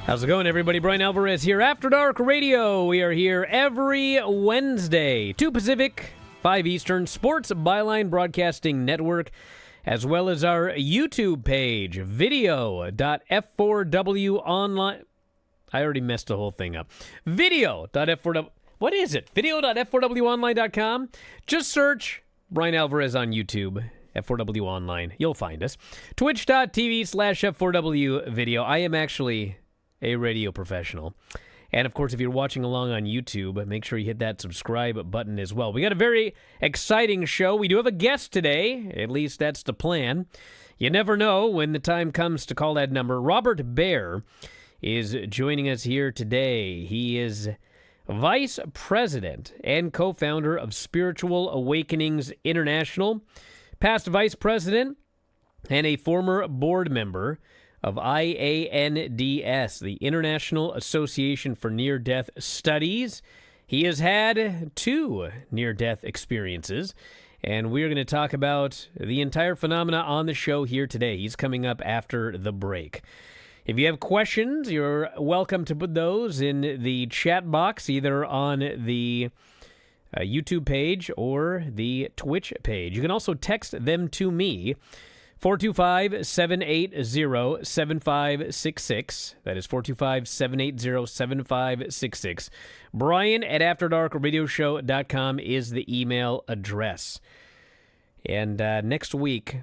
How's it going, everybody? Bryan Alvarez here, After Dark Radio. We are here every Wednesday, 2 Pacific, 5 Eastern, Sports Byline Broadcasting Network, as well as our YouTube page, video.f4wonline. I already messed the whole thing up. Video.f4w. What is it? Video.f4wonline.com. Just search Bryan Alvarez on YouTube. F4W Online. You'll find us. Twitch.tv/F4W Video. I am actually a radio professional. And, of course, if you're watching along on YouTube, make sure you hit that subscribe button as well. We got a very exciting show. We do have a guest today. At least that's the plan. You never know when the time comes to call that number. Robert Baer is joining us here today. He is Vice President and co-founder of Spiritual Awakenings International, past Vice President, and a former board member of IANDS, the International Association for Near-Death Studies. He has had 2 near-death experiences, and we're going to talk about the entire phenomena on the show here today. He's coming up after the break. If you have questions, you're welcome to put those in the chat box, either on the YouTube page or the Twitch page. You can also text them to me, 425-780-7566. That is 425-780-7566. Bryan at AfterDarkRadioShow.com is the email address. And next week,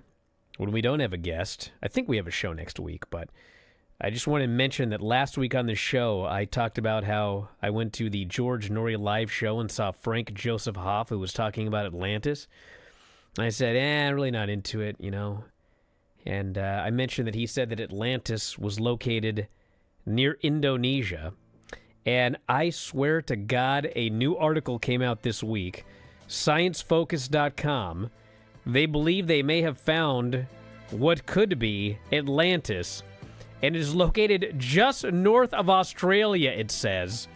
when we don't have a guest, I think we have a show next week, but I just want to mention that last week on the show, I talked about how I went to the George Norrie live show and saw Frank Joseph Hoff, who was talking about Atlantis. And I said, I'm really not into it, you know. And I mentioned that he said that Atlantis was located near Indonesia. And I swear to God, a new article came out this week, ScienceFocus.com. They believe they may have found what could be Atlantis, and it is located just north of Australia, it says,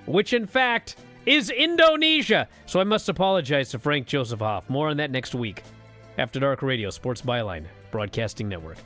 which in fact is Indonesia. So I must apologize to Frank Joseph Hoff. More on that next week. After Dark Radio, Sports Byline Broadcasting Network.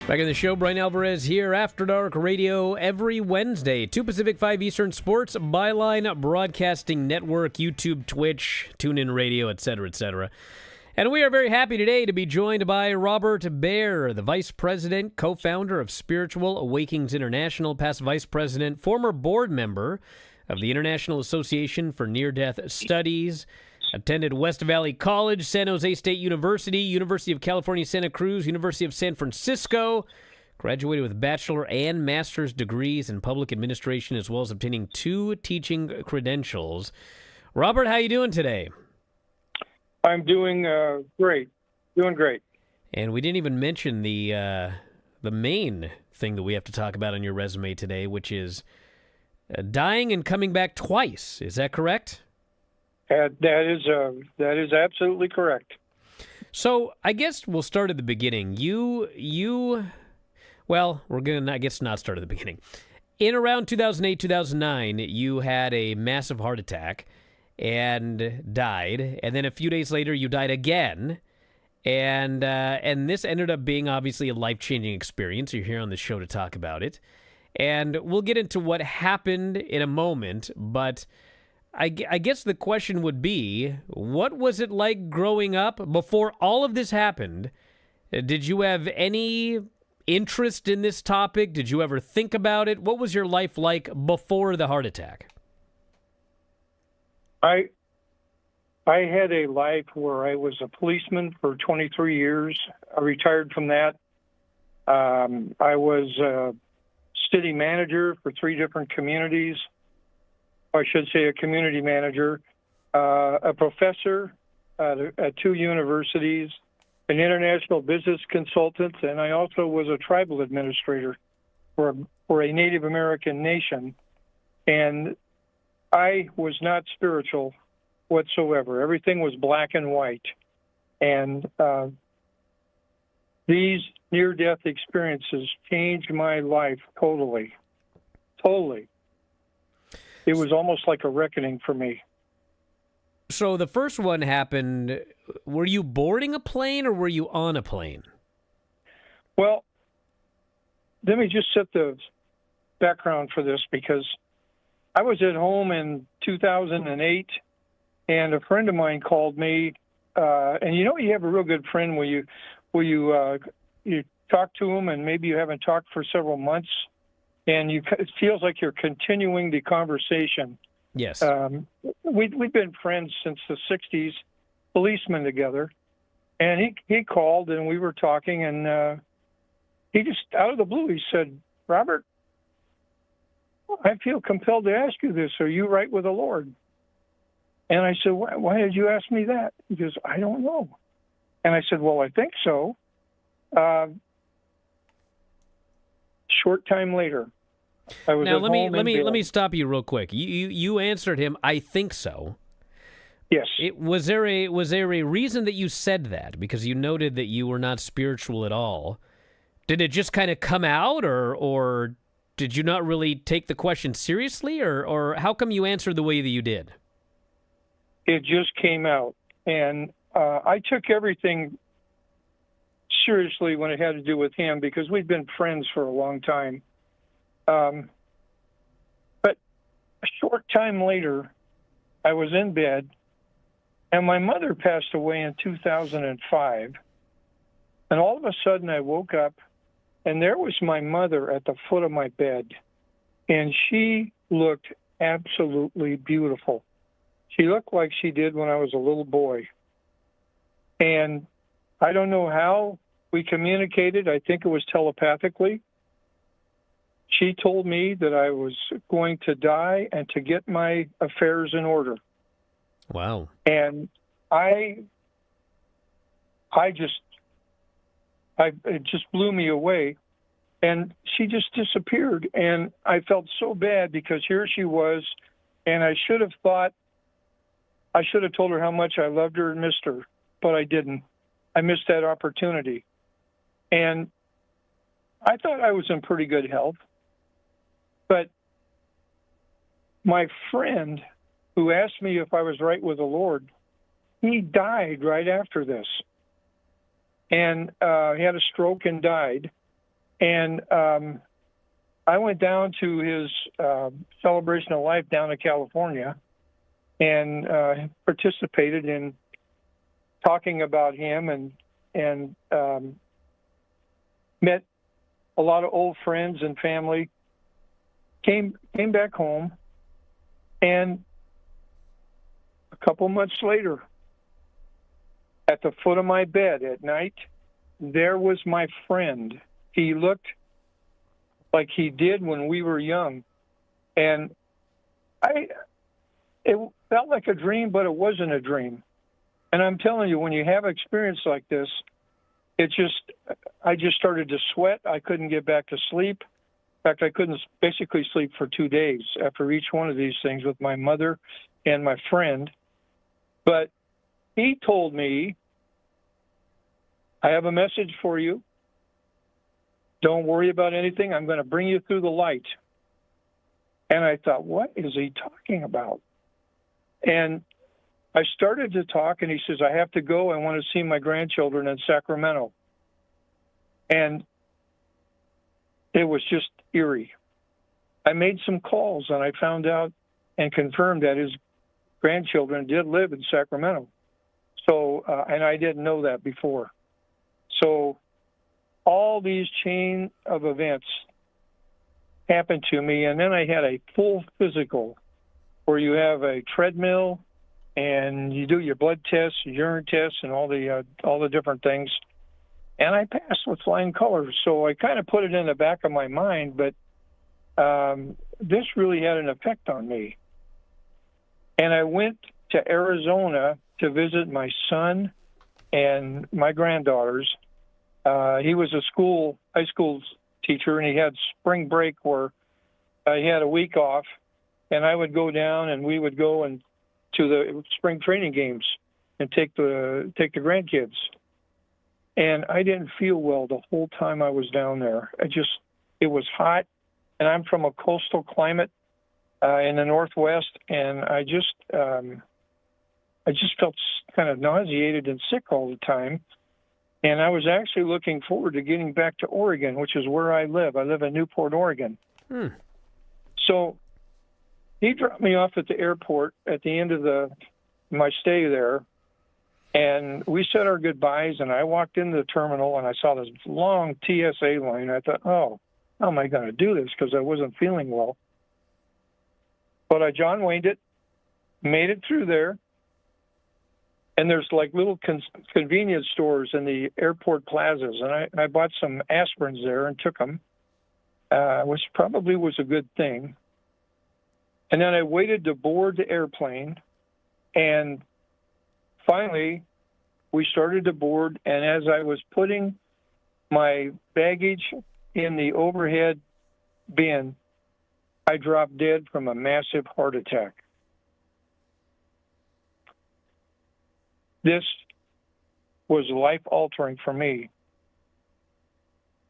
Back in the show, Bryan Alvarez here, After Dark Radio, every Wednesday, 2 Pacific, 5 Eastern, Sports Byline Broadcasting Network, YouTube, Twitch, TuneIn Radio, etc., etc. And we are very happy today to be joined by Robert Baer, the Vice President, co-founder of Spiritual Awakenings International, past Vice President, former board member of the International Association for Near-Death Studies, attended West Valley College, San Jose State University, University of California, Santa Cruz, University of San Francisco, graduated with bachelor and master's degrees in public administration, as well as obtaining 2 teaching credentials. Robert, how you doing today? I'm doing great. Doing great. And we didn't even mention the main thing that we have to talk about on your resume today, which is dying and coming back twice. Is that correct? That is absolutely correct. So I guess we'll start at the beginning. Well, we're going to, I guess, not start at the beginning. In around 2008, 2009, you had a massive heart attack and died. And then a few days later, you died again. And this ended up being obviously a life-changing experience. You're here on the show to talk about it. And we'll get into what happened in a moment, but I guess the question would be, what was it like growing up before all of this happened? Did you have any interest in this topic? Did you ever think about it? What was your life like before the heart attack? I had a life where I was a policeman for 23 years. I retired from that. I was a city manager for 3 different communities. I should say a community manager, a professor at 2 universities, an international business consultant, and I also was a tribal administrator for a Native American nation. And I was not spiritual whatsoever. Everything was black and white. And these near-death experiences changed my life totally. Totally. It was almost like a reckoning for me. So the first one happened, were you boarding a plane or were you on a plane? Well, let me just set the background for this, because I was at home in 2008, and a friend of mine called me, and you have a real good friend where you talk to him and maybe you haven't talked for several months, and it feels like you're continuing the conversation. Yes. We've been friends since the 60s, policemen together. And he called and we were talking, and he just, out of the blue, he said, "Robert, I feel compelled to ask you this. Are you right with the Lord?" And I said, why did you ask me that? He goes, "I don't know." And I said, "Well, I think so." Short time later, I was now at let home me stop you real quick. You answered him, "I think so." Yes. Was there a reason that you said that? Because you noted that you were not spiritual at all. Did it just kind of come out, or did you not really take the question seriously, or how come you answered the way that you did? It just came out, and I took everything seriously when it had to do with him, because we've been friends for a long time. But a short time later, I was in bed, and my mother passed away in 2005. And all of a sudden, I woke up, and there was my mother at the foot of my bed, and she looked absolutely beautiful. She looked like she did when I was a little boy. And I don't know how we communicated. I think it was telepathically. She told me that I was going to die and to get my affairs in order. Wow. And it just blew me away. And she just disappeared. And I felt so bad, because here she was, and I should have told her how much I loved her and missed her, but I didn't. I missed that opportunity. And I thought I was in pretty good health. But my friend who asked me if I was right with the Lord, he died right after this. And he had a stroke and died. And I went down to his celebration of life down in California and participated in talking about him and met a lot of old friends and family. Came back home, and a couple months later, at the foot of my bed at night, there was my friend. He looked like he did when we were young, and it felt like a dream, but it wasn't a dream. And I'm telling you, when you have experience like this, I just started to sweat. I couldn't get back to sleep. In fact, I couldn't basically sleep for 2 days after each one of these things with my mother and my friend. But he told me, I have a message for you. Don't worry about anything. I'm going to bring you through the light. And I thought, what is he talking about? And I started to talk, and he says, I have to go. I want to see my grandchildren in Sacramento. And it was just eerie. I made some calls, and I found out and confirmed that his grandchildren did live in Sacramento. So, and I didn't know that before. So all these chain of events happened to me, and then I had a full physical where you have a treadmill and you do your blood tests, urine tests, and all the different things. And I passed with flying colors. So I kind of put it in the back of my mind, but this really had an effect on me. And I went to Arizona to visit my son and my granddaughters. He was a high school teacher, and he had spring break where he had a week off, and I would go down and we would go to the spring training games and take the grandkids. And I didn't feel well the whole time I was down there. It was hot, and I'm from a coastal climate in the Northwest, and I just felt kind of nauseated and sick all the time. And I was actually looking forward to getting back to Oregon, which is where I live. I live in Newport, Oregon. So he dropped me off at the airport at the end of my stay there, and we said our goodbyes, and I walked into the terminal, and I saw this long TSA line. I thought, oh, how am I going to do this? Because I wasn't feeling well. But I John Wayne'd it, made it through there, and there's like little convenience stores in the airport plazas, and I bought some aspirins there and took them, which probably was a good thing. And then I waited to board the airplane, and finally we started to board, and as I was putting my baggage in the overhead bin, I dropped dead from a massive heart attack. This was life-altering for me.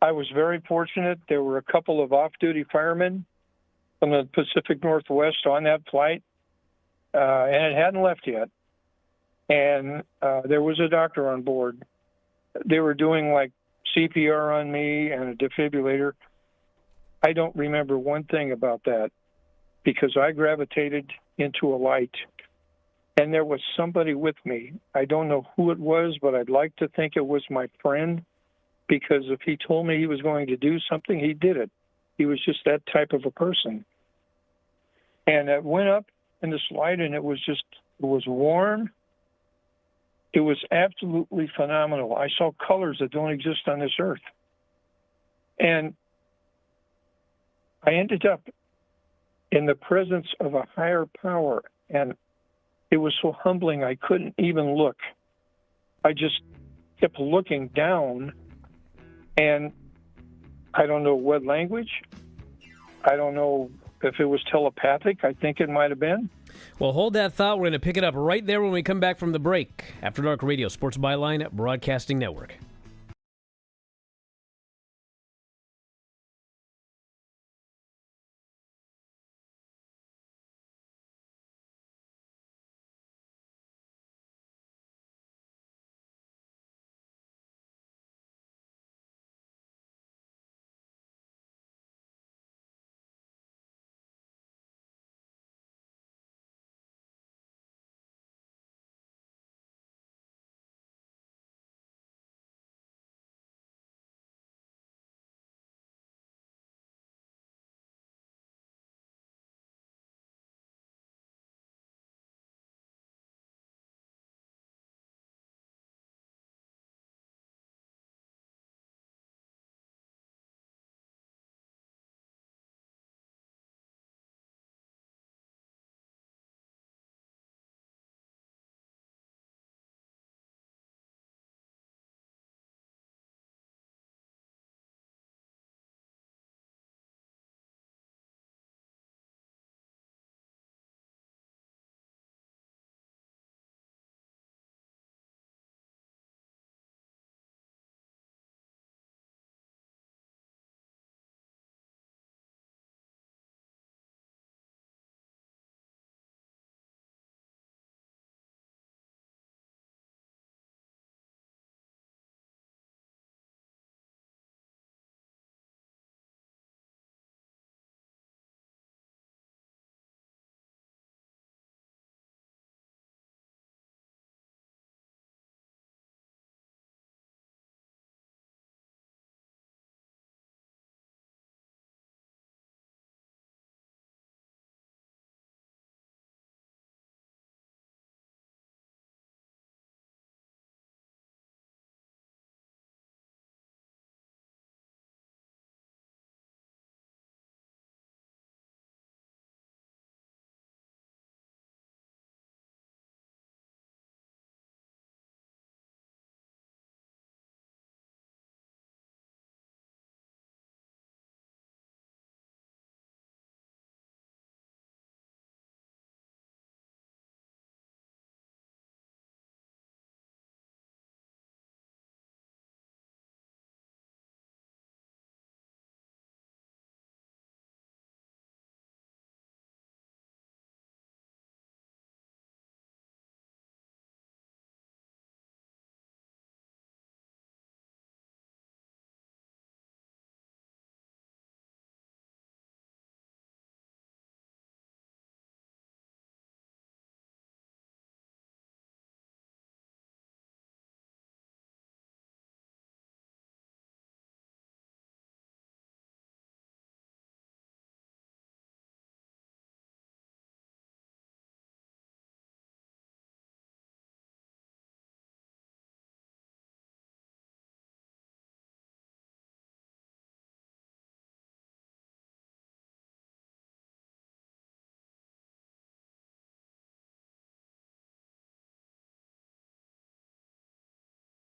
I was very fortunate. There were a couple of off-duty firemen from the Pacific Northwest on that flight, and it hadn't left yet. And there was a doctor on board. They were doing like CPR on me and a defibrillator. I don't remember one thing about that because I gravitated into a light, and there was somebody with me. I don't know who it was, but I'd like to think it was my friend, because if he told me he was going to do something, he did it. He was just that type of a person. And I went up in this light, and it was warm. It was absolutely phenomenal. I saw colors that don't exist on this earth. And I ended up in the presence of a higher power, and it was so humbling I couldn't even look. I just kept looking down, and I don't know what language. I don't know if it was telepathic. I think it might have been. Well, hold that thought. We're going to pick it up right there when we come back from the break. After Dark Radio, Sports Byline Broadcasting Network.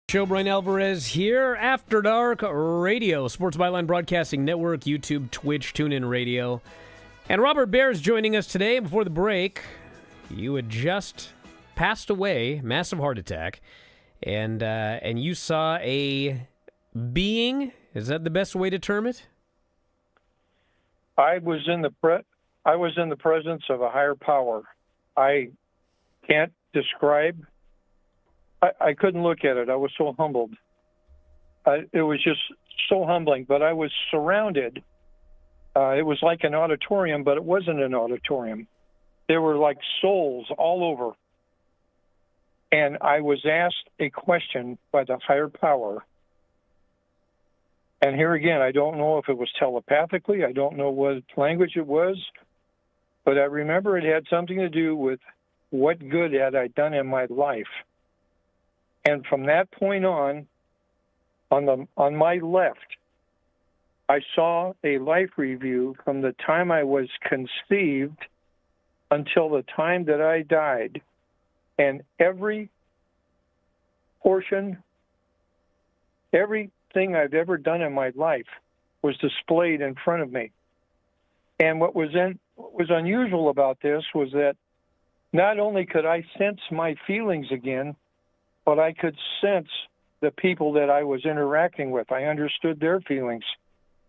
Show Bryan Alvarez here, After Dark Radio, Sports Byline Broadcasting Network, YouTube, Twitch, TuneIn Radio. And Robert Baer is joining us today. Before the break, you had just passed away, massive heart attack, and you saw a being. Is that the best way to term it? I was in the presence of a higher power. I can't describe. I couldn't look at it. I was so humbled. It was just so humbling. But I was surrounded. It was like an auditorium, but it wasn't an auditorium. There were like souls all over. And I was asked a question by the higher power. And here again, I don't know if it was telepathically. I don't know what language it was. But I remember it had something to do with what good had I done in my life. And from that point on my left, I saw a life review from the time I was conceived until the time that I died. And every portion, everything I've ever done in my life was displayed in front of me. And what was unusual about this was that not only could I sense my feelings again, but I could sense the people that I was interacting with. I understood their feelings,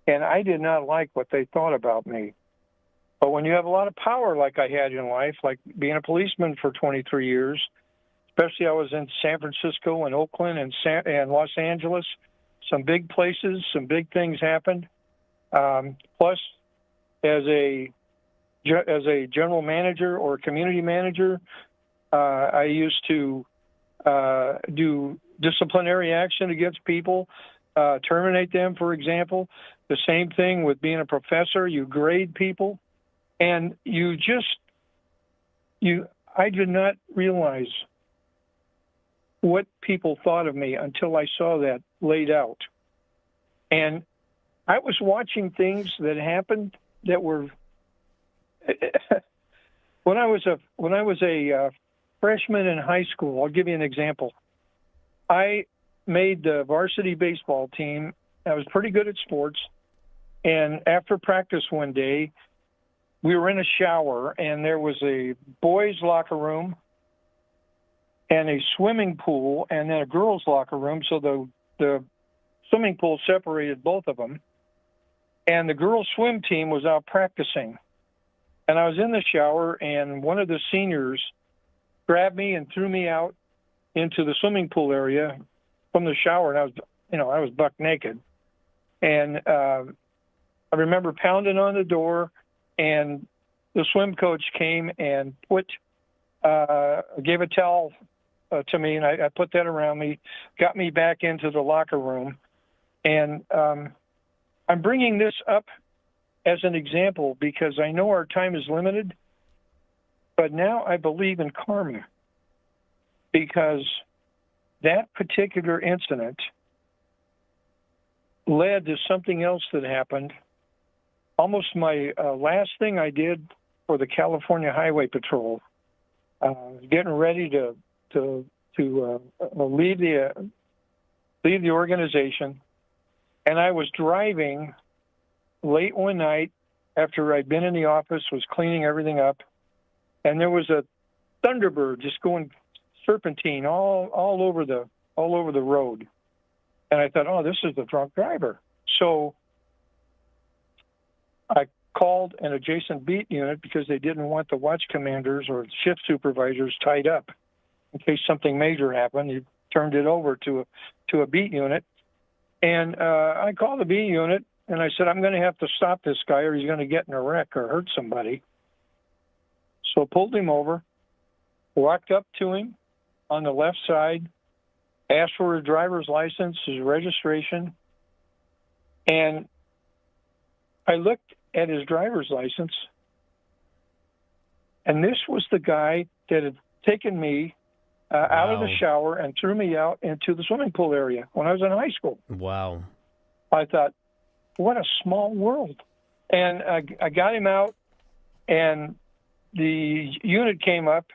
and I did not like what they thought about me. But when you have a lot of power like I had in life, like being a policeman for 23 years, especially I was in San Francisco and Oakland and Los Angeles, some big places, some big things happened. Plus, as a general manager or community manager, I used to do disciplinary action against people, terminate them, for example. The same thing with being a professor. You grade people, and I did not realize what people thought of me until I saw that laid out. And I was watching things that happened that were when I was a freshman in high school. I'll give you an example. I made the varsity baseball team. I was pretty good at sports. And after practice one day, we were in a shower, and there was a boys' locker room and a swimming pool, and then a girls' locker room. So the swimming pool separated both of them. And the girls' swim team was out practicing. And I was in the shower, and one of the seniors grabbed me and threw me out into the swimming pool area from the shower. And I was buck naked. And I remember pounding on the door, and the swim coach came and gave a towel to me, and I put that around me, got me back into the locker room. And I'm bringing this up as an example because I know our time is limited, but now I believe in karma because that particular incident led to something else that happened. Almost my last thing I did for the California Highway Patrol, getting ready to leave the organization, and I was driving late one night after I'd been in the office, was cleaning everything up, and there was a Thunderbird just going serpentine all over the road, and I thought, oh, this is the drunk driver. So I called an adjacent beat unit because they didn't want the watch commanders or shift supervisors tied up in case something major happened. He turned it over to a beat unit, and I called the beat unit, and I said, I'm going to have to stop this guy or he's going to get in a wreck or hurt somebody. So I pulled him over, walked up to him on the left side, asked for his driver's license, his registration, and I looked at his driver's license, and this was the guy that had taken me out of the shower and threw me out into the swimming pool area when I was in high school. Wow. I thought, what a small world. And I got him out, and the unit came up,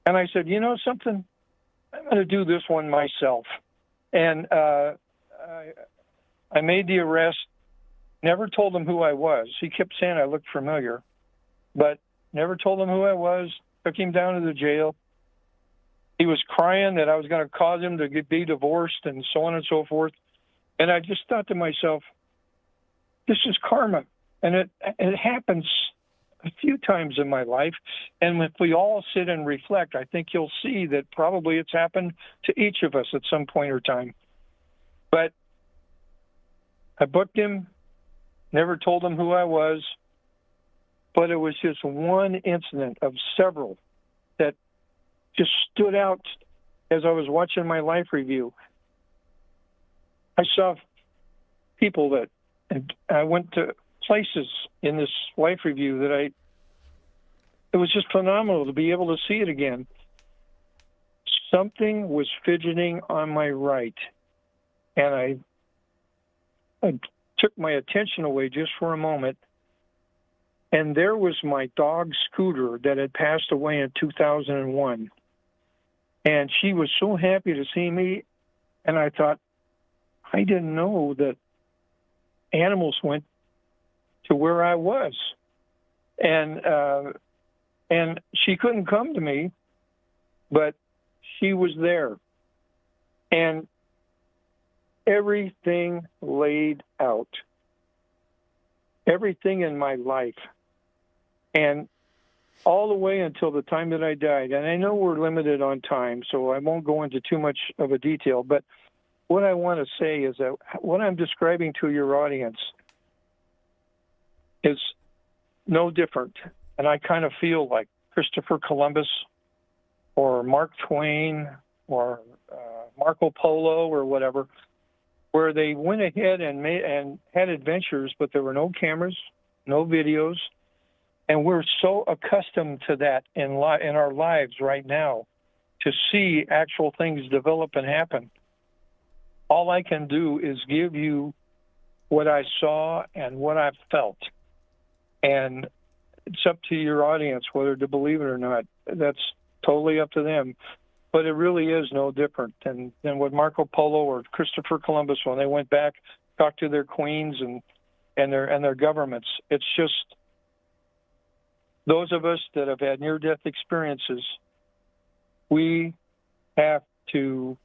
and I said, you know something? I'm going to do this one myself. And I made the arrest, never told him who I was. He kept saying I looked familiar, but never told him who I was, took him down to the jail. He was crying that I was going to cause him to be divorced and so on and so forth. And I just thought to myself, this is karma. And it happens a few times in my life. And if we all sit and reflect, I think you'll see that probably it's happened to each of us at some point or time. But I booked him, never told him who I was, but it was just one incident of several that just stood out as I was watching my life review. I saw people that, and I went to places in this life review that it was just phenomenal to be able to see it again. Something was fidgeting on my right, and I took my attention away just for a moment, and there was my dog Scooter that had passed away in 2001. And she was so happy to see me, and I thought, I didn't know that animals went to where I was. And she couldn't come to me, but she was there. And everything laid out. Everything in my life. And all the way until the time that I died. And I know we're limited on time, so I won't go into too much of a detail. But what I want to say is that what I'm describing to your audience is no different. And I kind of feel like Christopher Columbus or Mark Twain or Marco Polo or whatever, where they went ahead and had adventures, but there were no cameras, no videos. And we're so accustomed to that in our lives right now, to see actual things develop and happen. All I can do is give you what I saw and what I felt. And it's up to your audience whether to believe it or not. That's totally up to them. But it really is no different than what Marco Polo or Christopher Columbus, when they went back, talked to their queens and their governments. It's just those of us that have had near-death experiences, we have to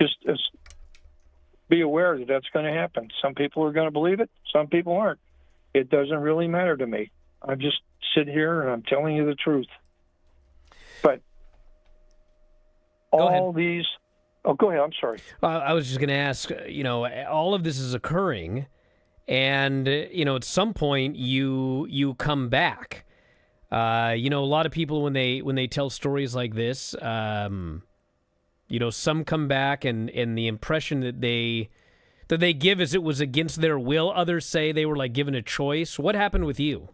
just be aware that that's going to happen. Some people are going to believe it. Some people aren't. It doesn't really matter to me. I just sit here and I'm telling you the truth. But all these... Oh, go ahead. I'm sorry. I was just going to ask, all of this is occurring, and, at some point you come back. A lot of people when they tell stories like this, some come back and the impression that they give is it was against their will. Others say they were like given a choice. What happened with you?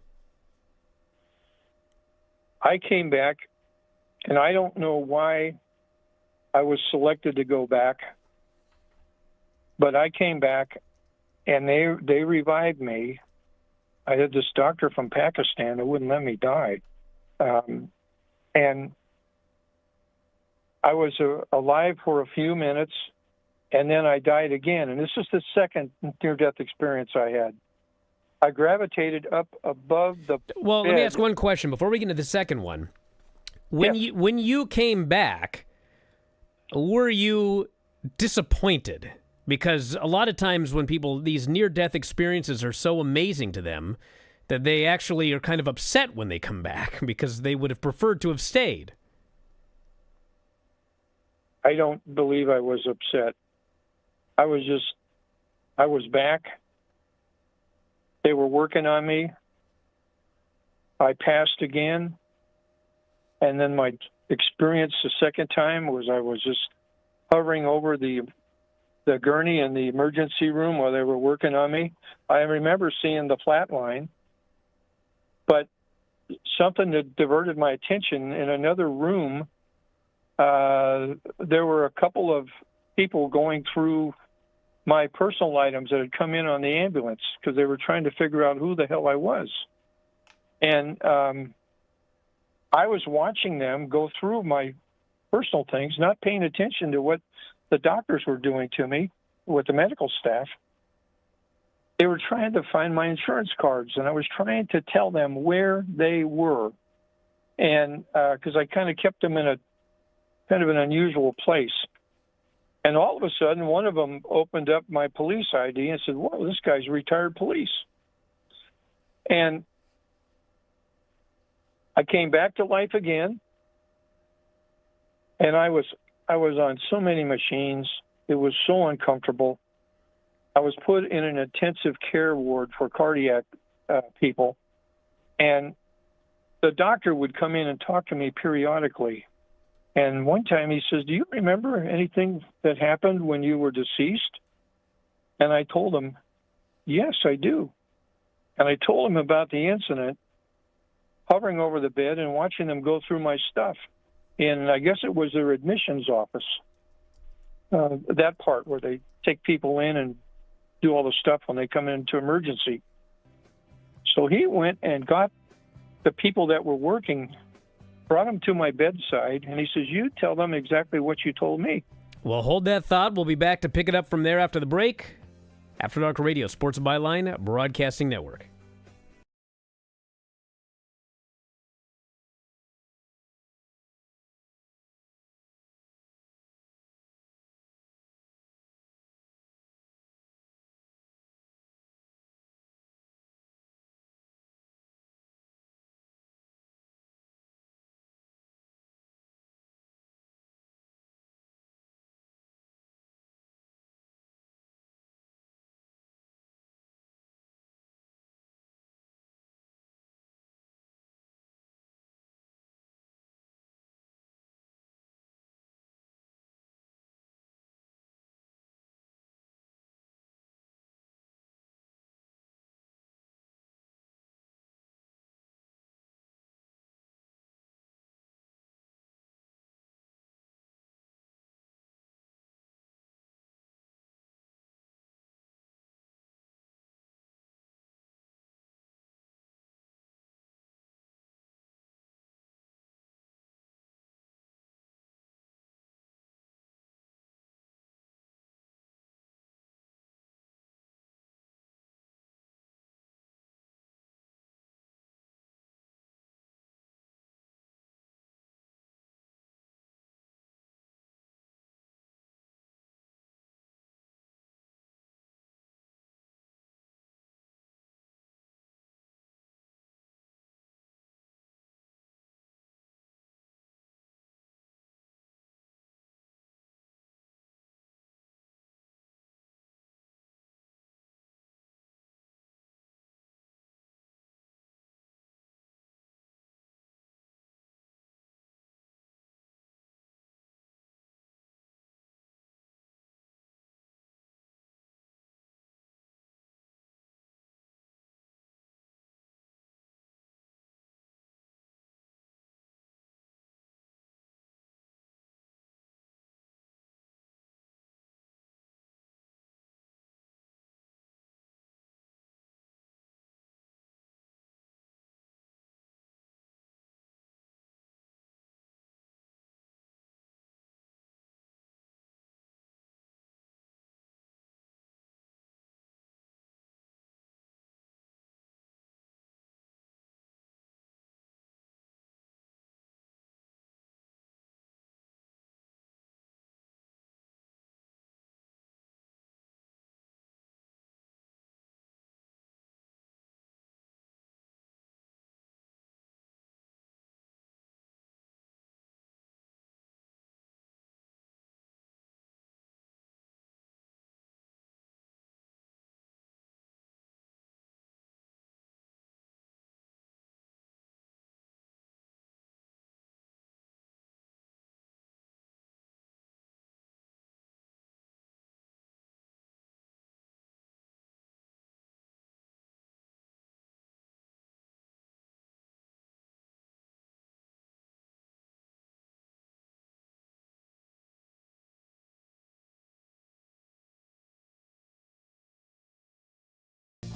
I came back, and I don't know why I was selected to go back, but I came back, and they revived me. I had this doctor from Pakistan who wouldn't let me die. And I was alive for a few minutes, and then I died again. And this is the second near-death experience I had. I gravitated up above the Well, bed. let me ask one question before we get into the second one. When you came back, were you disappointed? Because a lot of times when these near-death experiences are so amazing to them that they actually are kind of upset when they come back because they would have preferred to have stayed. I don't believe I was upset. I was back. They were working on me. I passed again. And then my experience the second time was I was just hovering over the gurney in the emergency room while they were working on me. I remember seeing the flat line, but something that diverted my attention in another room, there were a couple of people going through my personal items that had come in on the ambulance because they were trying to figure out who the hell I was. And I was watching them go through my personal things, not paying attention to what the doctors were doing to me with the medical staff. They were trying to find my insurance cards, and I was trying to tell them where they were. And because I kind of kept them in a kind of an unusual place. And all of a sudden, one of them opened up my police ID and said, "Whoa, this guy's retired police." And I came back to life again. And I was on so many machines. It was so uncomfortable. I was put in an intensive care ward for cardiac people. And the doctor would come in and talk to me periodically. And one time he says, "Do you remember anything that happened when you were deceased?" And I told him, "Yes, I do." And I told him about the incident, hovering over the bed and watching them go through my stuff. And I guess it was their admissions office, that part where they take people in and do all the stuff when they come into emergency. So he went and got the people that were working, brought them to my bedside, and he says, "You tell them exactly what you told me." Well, hold that thought. We'll be back to pick it up from there after the break. After Dark Radio, Sports Byline Broadcasting Network.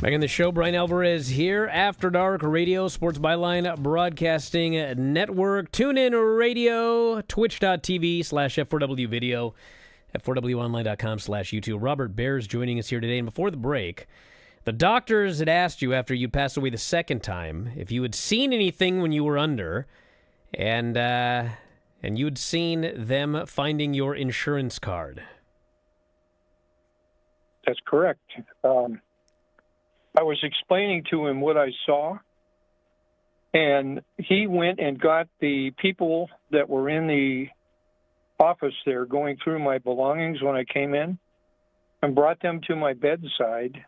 Back in the show, Bryan Alvarez here, After Dark Radio, Sports Byline Broadcasting Network, TuneIn Radio, twitch.tv/F4W Video, at 4wonline.com/YouTube. Robert Bear's joining us here today. And before the break, the doctors had asked you after you passed away the second time if you had seen anything when you were under, and you had seen them finding your insurance card. That's correct. I was explaining to him what I saw, and he went and got the people that were in the office there going through my belongings when I came in and brought them to my bedside.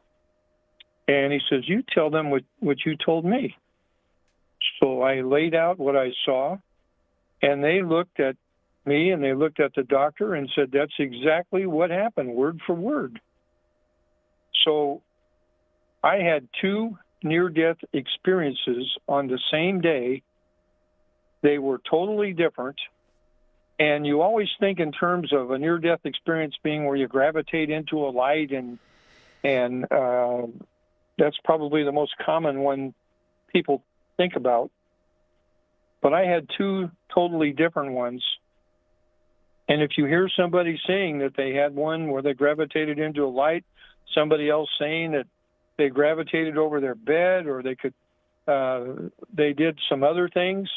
And he says, "You tell them what you told me." So I laid out what I saw, and they looked at me and they looked at the doctor and said, "That's exactly what happened, word for word." So I had two near-death experiences on the same day. They were totally different. And you always think in terms of a near-death experience being where you gravitate into a light, and that's probably the most common one people think about. But I had two totally different ones. And if you hear somebody saying that they had one where they gravitated into a light, somebody else saying that they gravitated over their bed, or they did some other things,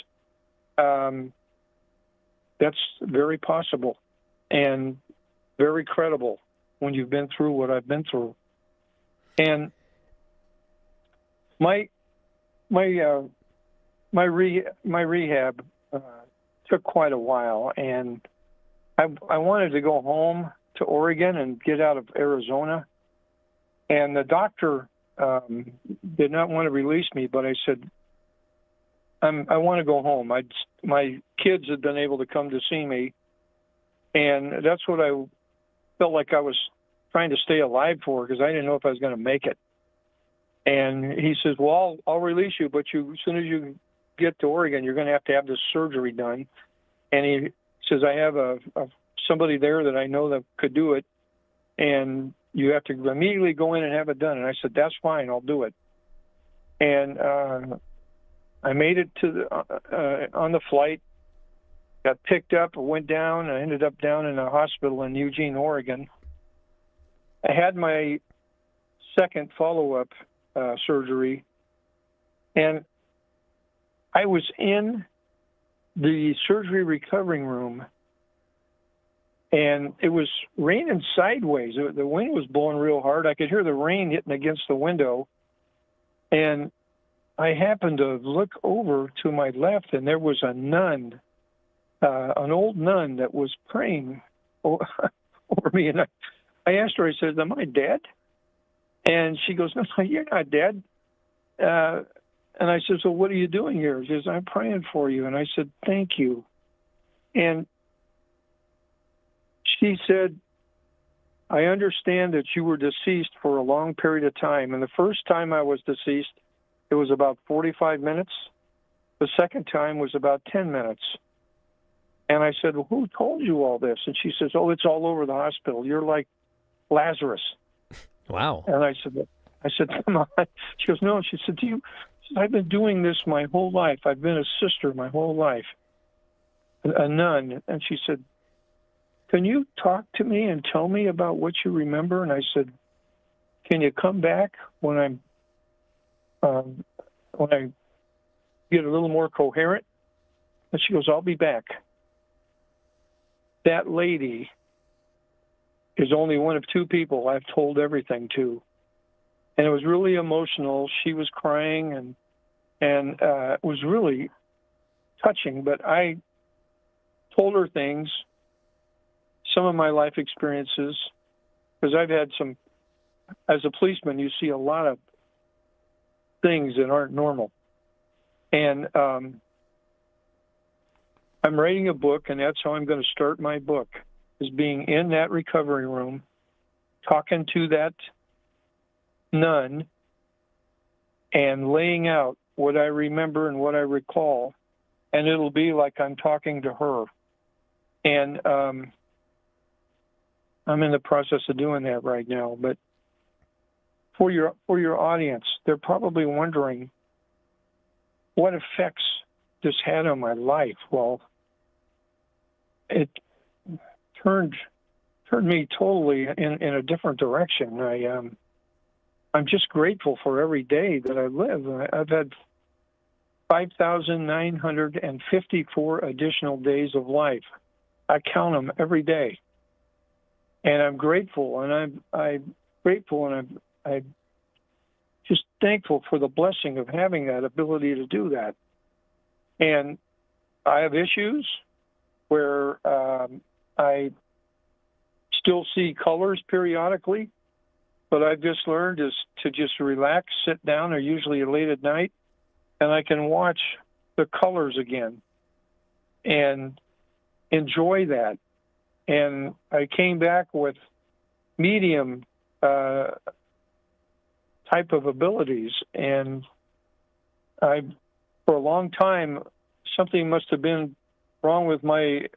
that's very possible and very credible when you've been through what I've been through. And my rehab took quite a while, and I wanted to go home to Oregon and get out of Arizona. And the doctor did not want to release me, but I said, I want to go home. My kids had been able to come to see me, and that's what I felt like I was trying to stay alive for, because I didn't know if I was going to make it. And he says, "Well, I'll release you, but as soon as you get to Oregon, you're going to have this surgery done." And he says, "I have somebody there that I know that could do it, and you have to immediately go in and have it done." And I said, "That's fine, I'll do it." And I made it to on the flight, got picked up, went down. I ended up down in a hospital in Eugene, Oregon. I had my second follow-up surgery, and I was in the surgery recovering room, and it was raining sideways. The wind was blowing real hard. I could hear the rain hitting against the window, and I happened to look over to my left, and there was a nun, an old nun that was praying over me. And I asked her, I said, "Am I dead?" And she goes, "No, you're not dead." And I said, "So what are you doing here?" She says, "I'm praying for you." And I said, "Thank you." And she said, "I understand that you were deceased for a long period of time. And the first time I was deceased, it was about 45 minutes. The second time was about 10 minutes. And I said, "Well, who told you all this?" And she says, "Oh, it's all over the hospital. You're like Lazarus." Wow. And I said, "Come on." She goes, "No." She said, "I've been doing this my whole life. I've been a sister my whole life, a nun." And she said, "Can you talk to me and tell me about what you remember?" And I said, "Can you come back when I get a little more coherent?" And she goes, "I'll be back." That lady is only one of two people I've told everything to. And it was really emotional. She was crying, and it was really touching. But I told her things, some of my life experiences, because I've had some, as a policeman, you see a lot of things that aren't normal. And I'm writing a book, and that's how I'm going to start my book, is being in that recovery room, talking to that nun, and laying out what I remember and what I recall. And it'll be like I'm talking to her. And I'm in the process of doing that right now. But for your audience, they're probably wondering what effects this had on my life. Well, it turned turned me totally in a different direction. I'm just grateful for every day that I live. I've had 5,954 additional days of life. I count them every day, and I'm grateful, and I'm grateful, and I'm just thankful for the blessing of having that ability to do that. And I have issues where I still see colors periodically, but I've just learned is to just relax, sit down, or usually late at night, and I can watch the colors again and enjoy that. And I came back with medium type of abilities, and for a long time, something must have been wrong with my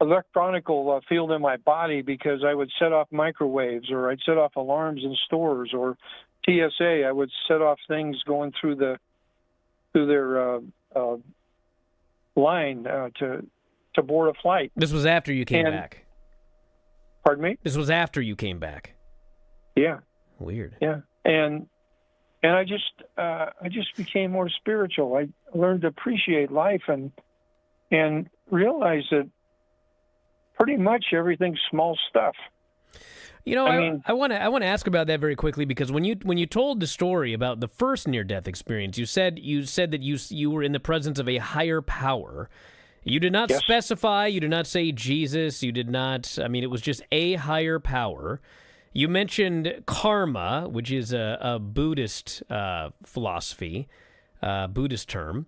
electronical field in my body, because I would set off microwaves, or I'd set off alarms in stores, or TSA. I would set off things going through their line to board a flight. This was after you came back. Pardon me? This was after you came back. Yeah. Weird. Yeah. And I just became more spiritual. I learned to appreciate life and realize that pretty much everything's small stuff. You know, I want to ask about that very quickly, because when you told the story about the first near-death experience, you said that you were in the presence of a higher power. You did not specify. You did not say Jesus. You did not. I mean, it was just a higher power. You mentioned karma, which is a Buddhist philosophy, Buddhist term.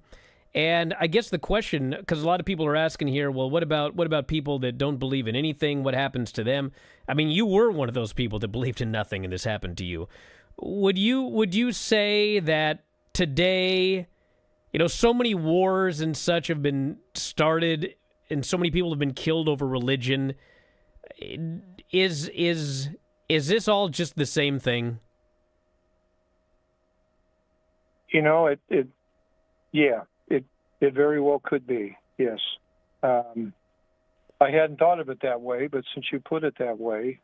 And I guess the question, because a lot of people are asking here, well, what about people that don't believe in anything? What happens to them? I mean, you were one of those people that believed in nothing, and this happened to you. Would you say that today, you know, so many wars and such have been started, and so many people have been killed over religion? Is this all just the same thing? You know, it very well could be, yes. I hadn't thought of it that way, but since you put it that way,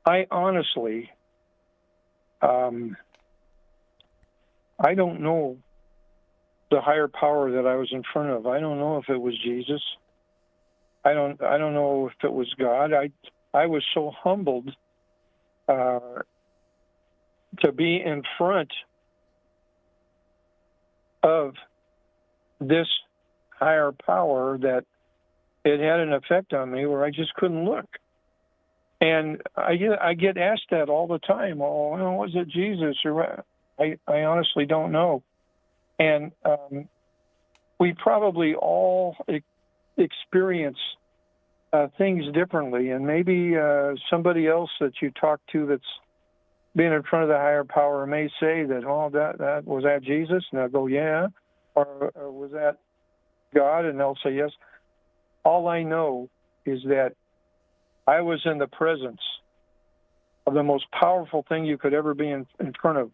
I honestly, I don't know the higher power that I was in front of. I don't know if it was Jesus. I don't know if it was God. I was so humbled to be in front of this higher power that it had an effect on me where I just couldn't look. And I get asked that all the time. Oh, was it Jesus? Or I honestly don't know. And we probably all experience things differently. And maybe somebody else that you talk to that's being in front of the higher power may say that, oh, that was that Jesus? And I'll go, yeah. Or was that God? And they'll say, yes. All I know is that I was in the presence of the most powerful thing you could ever be in front of.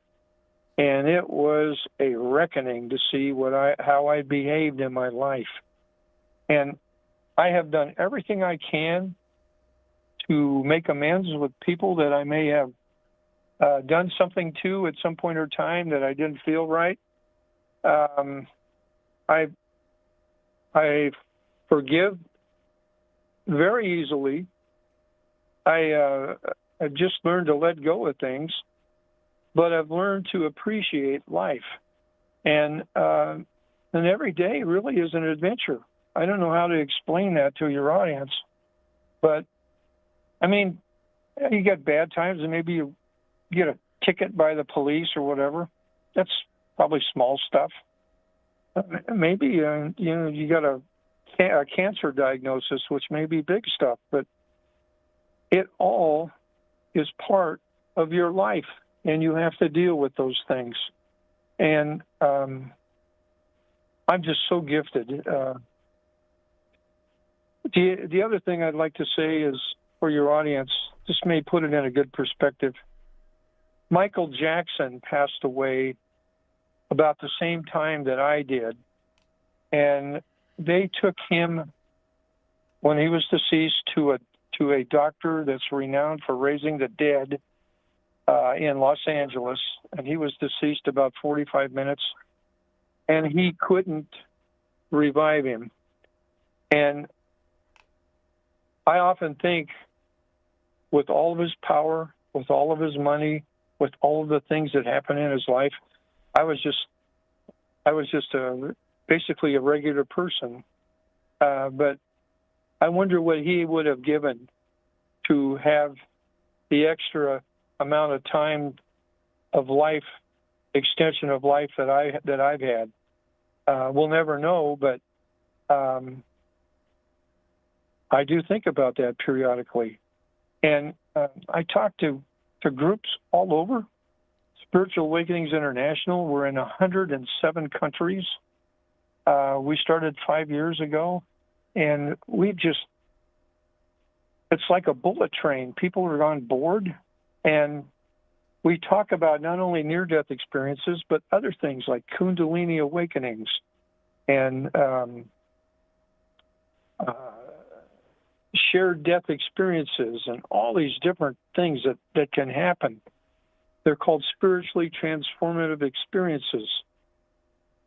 And it was a reckoning to see how I behaved in my life. And I have done everything I can to make amends with people that I may have done something to at some point or time that I didn't feel right. I forgive very easily. I've just learned to let go of things, but I've learned to appreciate life. And every day really is an adventure. I don't know how to explain that to your audience, but I mean, you get bad times and maybe you get a ticket by the police or whatever. That's probably small stuff. Maybe you got a cancer diagnosis, which may be big stuff, but it all is part of your life, and you have to deal with those things. And I'm just so gifted. The other thing I'd like to say is, for your audience, this may put it in a good perspective. Michael Jackson passed away about the same time that I did, and they took him when he was deceased to a doctor that's renowned for raising the dead in Los Angeles, and he was deceased about 45 minutes, and he couldn't revive him. And I often think, with all of his power, with all of his money, with all of the things that happened in his life, I was just basically a regular person. But I wonder what he would have given to have the extra amount of time of life, extension of life that I've had. We'll never know, but I do think about that periodically. And I talk to groups all over. Spiritual Awakenings International, we're in 107 countries. We started 5 years ago, and it's like a bullet train. People are on board, and we talk about not only near-death experiences, but other things like Kundalini awakenings and shared death experiences and all these different things that can happen. They're called spiritually transformative experiences.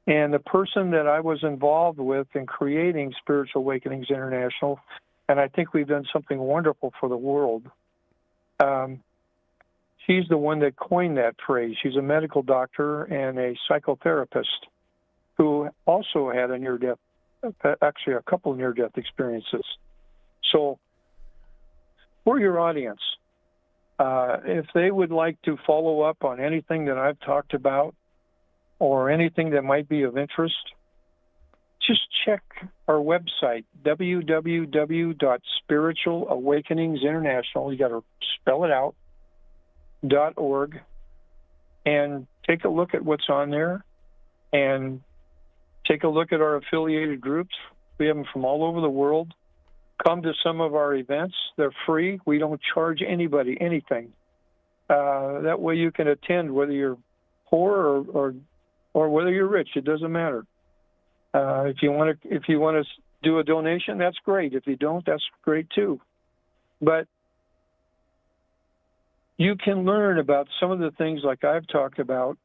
And the person that I was involved with in creating Spiritual Awakenings International, and I think we've done something wonderful for the world, she's the one that coined that phrase. She's a medical doctor and a psychotherapist who also had a near-death, actually a couple of near-death experiences. So for your audience, if they would like to follow up on anything that I've talked about or anything that might be of interest, just check our website, www.spiritualawakeningsinternational, you got to spell it out, .org, and take a look at what's on there, and take a look at our affiliated groups. We have them from all over the world. Come to some of our events. They're free. We don't charge anybody anything. That way you can attend whether you're poor or whether you're rich. It doesn't matter. If you want to do a donation, that's great. If you don't, that's great too. But you can learn about some of the things like I've talked about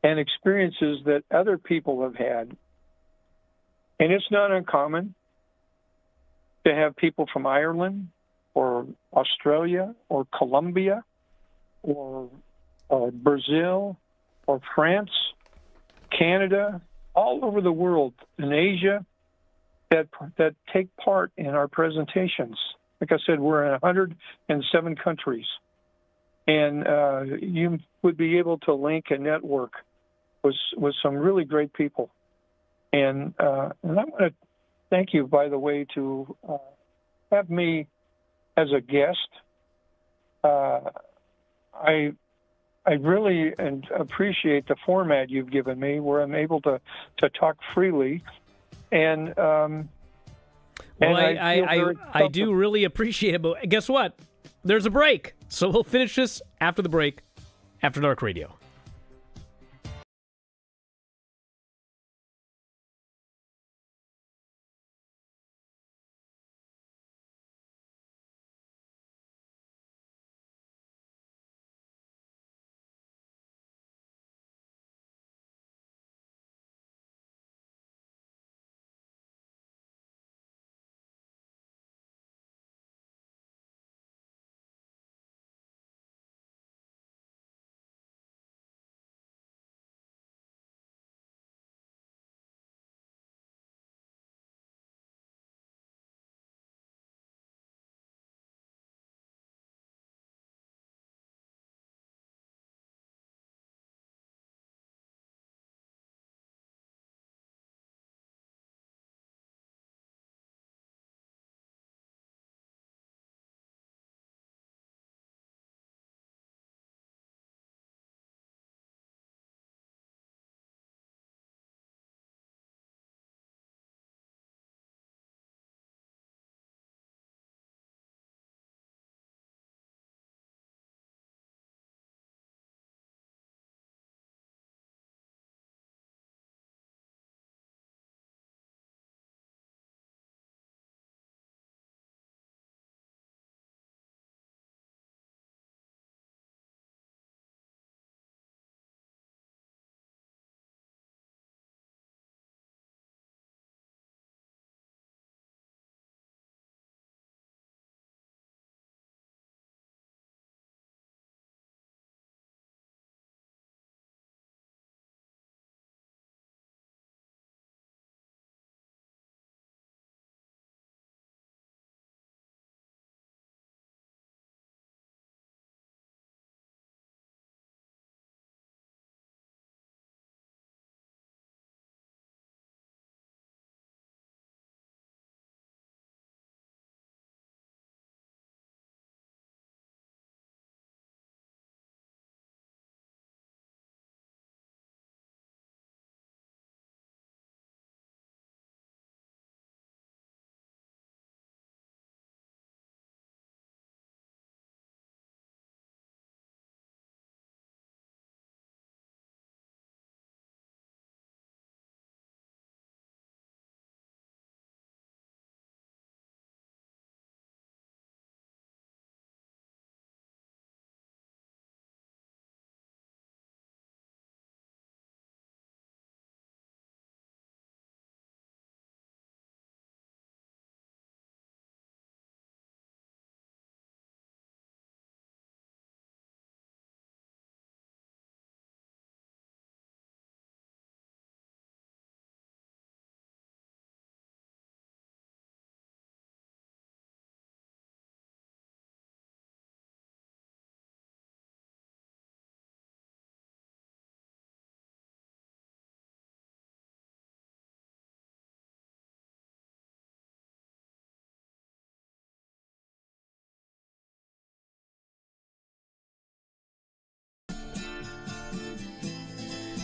and experiences that other people have had. And it's not uncommon to have people from Ireland or Australia or Colombia or Brazil or France, Canada, all over the world, in Asia, that take part in our presentations. Like I said, we're in 107 countries. And you would be able to link and network with some really great people. And I want to thank you, by the way, to have me as a guest. I really appreciate the format you've given me, where I'm able to talk freely. And well, I do really appreciate it. But guess what? There's a break, so we'll finish this after the break, After Dark Radio.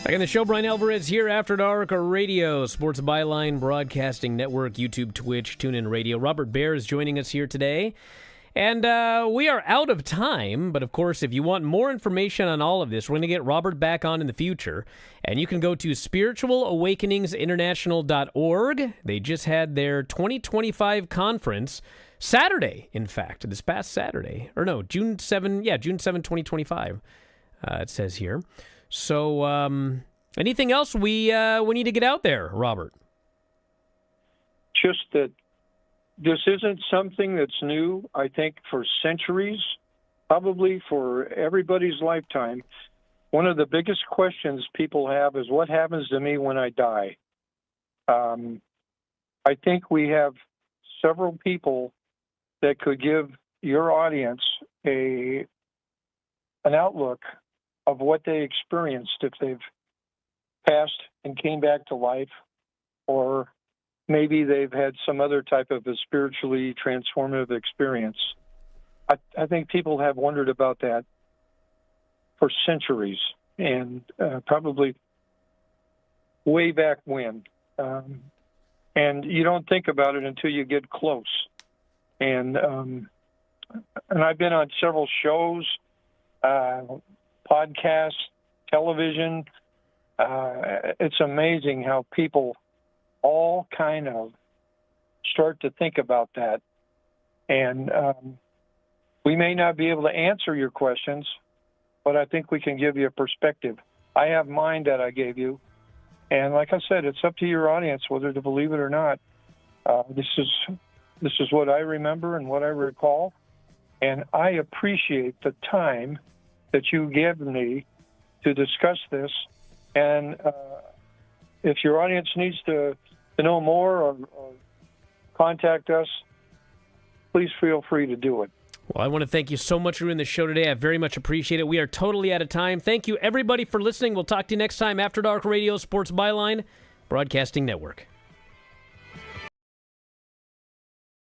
Back on the show, Bryan Alvarez here, After Dark Radio, Sports Byline Broadcasting Network, YouTube, Twitch, TuneIn Radio. Robert Baer is joining us here today. And we are out of time, but of course, if you want more information on all of this, we're going to get Robert back on in the future. And you can go to spiritualawakeningsinternational.org. They just had their 2025 conference Saturday, in fact, this past Saturday. Or no, June 7, June 7, 2025, it says here. So, anything else we need to get out there, Robert? Just that this isn't something that's new. I think for centuries, probably for everybody's lifetime, one of the biggest questions people have is what happens to me when I die? I think we have several people that could give your audience an outlook of what they experienced if they've passed and came back to life, or maybe they've had some other type of a spiritually transformative experience. I think people have wondered about that for centuries, and probably way back when. And you don't think about it until you get close. And I've been on several shows, podcasts, television. It's amazing how people all kind of start to think about that. And we may not be able to answer your questions, but I think we can give you a perspective. I have mine that I gave you. And like I said, it's up to your audience whether to believe it or not. This is what I remember and what I recall. And I appreciate the time that you give me to discuss this. And if your audience needs to know more or contact us, please feel free to do it. Well, I want to thank you so much for doing the show today. I very much appreciate it. We are totally out of time. Thank you, everybody, for listening. We'll talk to you next time. After Dark Radio, Sports Byline Broadcasting Network.